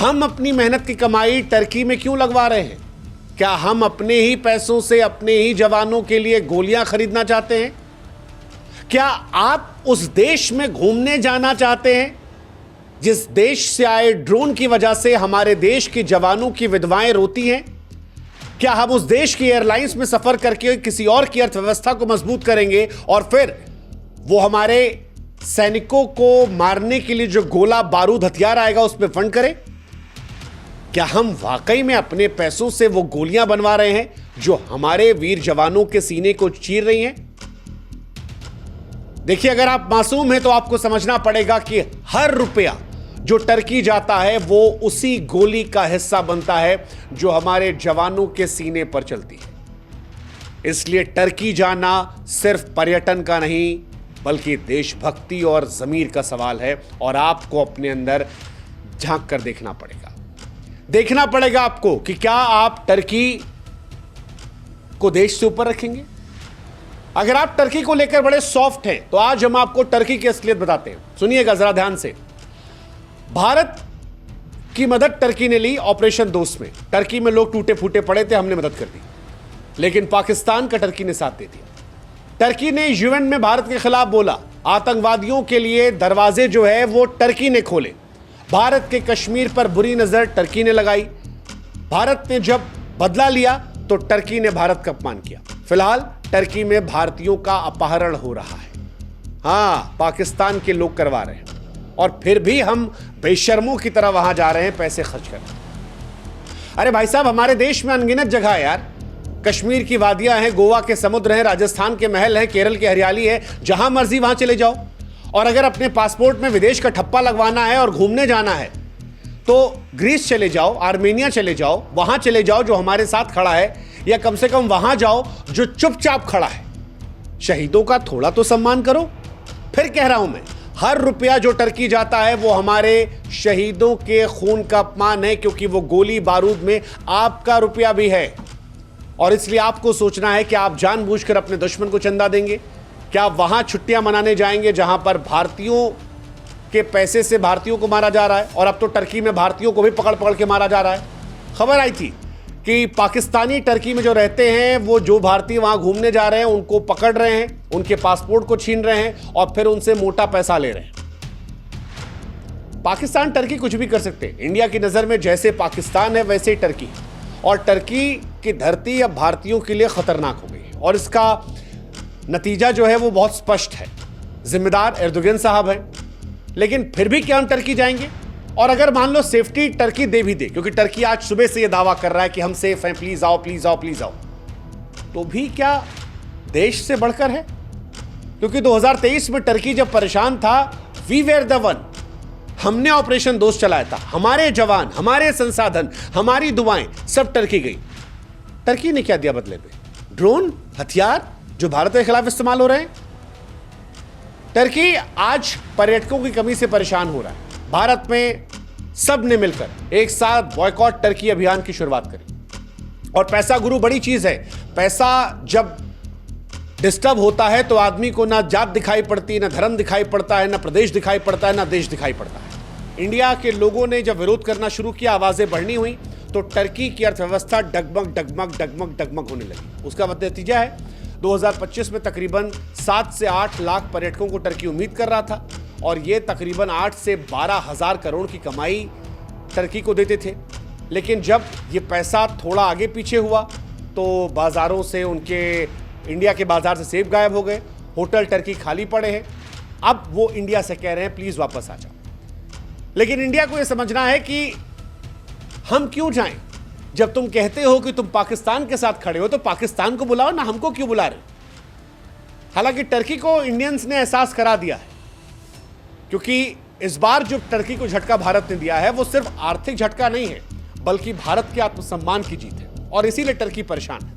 हम अपनी मेहनत की कमाई टर्की में क्यों लगवा रहे हैं? क्या हम अपने ही पैसों से अपने ही जवानों के लिए गोलियां खरीदना चाहते हैं? क्या आप उस देश में घूमने जाना चाहते हैं जिस देश से आए ड्रोन की वजह से हमारे देश के जवानों की विधवाएं रोती हैं? क्या हम उस देश की एयरलाइंस में सफर करके किसी और की अर्थव्यवस्था को मजबूत करेंगे और फिर वो हमारे सैनिकों को मारने के लिए जो गोला बारूद हथियार आएगा उस पर फंड करें? क्या हम वाकई में अपने पैसों से वो गोलियां बनवा रहे हैं जो हमारे वीर जवानों के सीने को चीर रही हैं? देखिए, अगर आप मासूम हैं तो आपको समझना पड़ेगा कि हर रुपया जो टर्की जाता है वो उसी गोली का हिस्सा बनता है जो हमारे जवानों के सीने पर चलती है। इसलिए टर्की जाना सिर्फ पर्यटन का नहीं बल्कि देशभक्ति और ज़मीर का सवाल है और आपको अपने अंदर झांक कर देखना पड़ेगा आपको कि क्या आप टर्की को देश से ऊपर रखेंगे। अगर आप टर्की को लेकर बड़े सॉफ्ट हैं तो आज हम आपको टर्की की असलियत बताते हैं। सुनिएगा जरा ध्यान से। भारत की मदद टर्की ने ली ऑपरेशन दोस्त में। टर्की में लोग टूटे फूटे पड़े थे, हमने मदद कर दी, लेकिन पाकिस्तान का टर्की ने साथ दे दिया। टर्की ने यूएन में भारत के खिलाफ बोला। आतंकवादियों के लिए दरवाजे जो है वो टर्की ने खोले। भारत के कश्मीर पर बुरी नजर टर्की ने लगाई। भारत ने जब बदला लिया तो टर्की ने भारत का अपमान किया। फिलहाल टर्की में भारतीयों का अपहरण हो रहा है। हां, पाकिस्तान के लोग करवा रहे हैं और फिर भी हम बेशर्मों की तरह वहां जा रहे हैं पैसे खर्च करने। अरे भाई साहब, हमारे देश में अनगिनत जगह है यार। कश्मीर की वादियां हैं, गोवा के समुद्र हैं, राजस्थान के महल हैं, केरल की हरियाली है। जहां मर्जी वहां चले जाओ। और अगर अपने पासपोर्ट में विदेश का ठप्पा लगवाना है और घूमने जाना है तो ग्रीस चले जाओ, आर्मेनिया चले जाओ, वहां चले जाओ जो हमारे साथ खड़ा है, या कम से कम वहां जाओ जो चुपचाप खड़ा है। शहीदों का थोड़ा तो सम्मान करो। फिर कह रहा हूं मैं, हर रुपया जो टर्की जाता है वो हमारे शहीदों के खून का अपमान है, क्योंकि वो गोली बारूद में आपका रुपया भी है। और इसलिए आपको सोचना है कि आप जानबूझकर अपने दुश्मन को चंदा देंगे। क्या वहां छुट्टियां मनाने जाएंगे जहां पर भारतीयों के पैसे से भारतीयों को मारा जा रहा है? और अब तो टर्की में भारतीयों को भी पकड़ पकड़ के मारा जा रहा है। खबर आई थी कि पाकिस्तानी टर्की में जो रहते हैं वो जो भारतीय वहां घूमने जा रहे हैं उनको पकड़ रहे हैं, उनके पासपोर्ट को छीन रहे हैं और फिर उनसे मोटा पैसा ले रहे हैं। पाकिस्तान टर्की कुछ भी कर सकते हैं। इंडिया की नजर में जैसे पाकिस्तान है वैसे ही टर्की, और टर्की की धरती अब भारतीयों के लिए खतरनाक हो गई है। और इसका नतीजा जो है वो बहुत स्पष्ट है। जिम्मेदार एर्दोगन साहब है, लेकिन फिर भी क्या हम टर्की जाएंगे? और अगर मान लो सेफ्टी टर्की दे भी दे, क्योंकि टर्की आज सुबह से ये दावा कर रहा है कि हम सेफ हैं, प्लीज आओ प्लीज आओ प्लीज आओ, तो भी क्या देश से बढ़कर है? क्योंकि 2023 में टर्की जब परेशान था, वी वेर द वन, हमने ऑपरेशन दोस्त चलाया था। हमारे जवान, हमारे संसाधन, हमारी दुआएं सब टर्की गई। टर्की ने क्या दिया बदले में? ड्रोन, हथियार जो भारत के खिलाफ इस्तेमाल हो रहे हैं। टर्की आज पर्यटकों की कमी से परेशान हो रहा है। भारत में सब ने मिलकर एक साथ बॉयकॉट टर्की अभियान की शुरुआत करी। और पैसा गुरु बड़ी चीज है। पैसा जब डिस्टर्ब होता है तो आदमी को ना जात दिखाई पड़ती, ना धर्म दिखाई पड़ता है, ना प्रदेश दिखाई पड़ता है, ना देश दिखाई पड़ता है। इंडिया के लोगों ने जब विरोध करना शुरू किया, आवाजें बढ़नी हुई, तो टर्की की अर्थव्यवस्था डगमग डगमग डगमग डगमग होने लगी। उसका नतीजा है 2025 में तकरीबन 7 से 8 लाख पर्यटकों को टर्की उम्मीद कर रहा था, और ये तकरीबन 8 से 12 हज़ार करोड़ की कमाई टर्की को देते थे। लेकिन जब ये पैसा थोड़ा आगे पीछे हुआ तो बाज़ारों से, उनके इंडिया के बाज़ार से सेब गायब हो गए। होटल टर्की खाली पड़े हैं। अब वो इंडिया से कह रहे हैं प्लीज़ वापस आ जाओ। लेकिन इंडिया को ये समझना है कि हम क्यों जाएं? जब तुम कहते हो कि तुम पाकिस्तान के साथ खड़े हो तो पाकिस्तान को बुलाओ ना, हमको क्यों बुला रहे? हालांकि टर्की को इंडियंस ने एहसास करा दिया है, क्योंकि इस बार जो टर्की को झटका भारत ने दिया है वो सिर्फ आर्थिक झटका नहीं है, बल्कि भारत के आत्मसम्मान की जीत है। और इसीलिए टर्की परेशान है।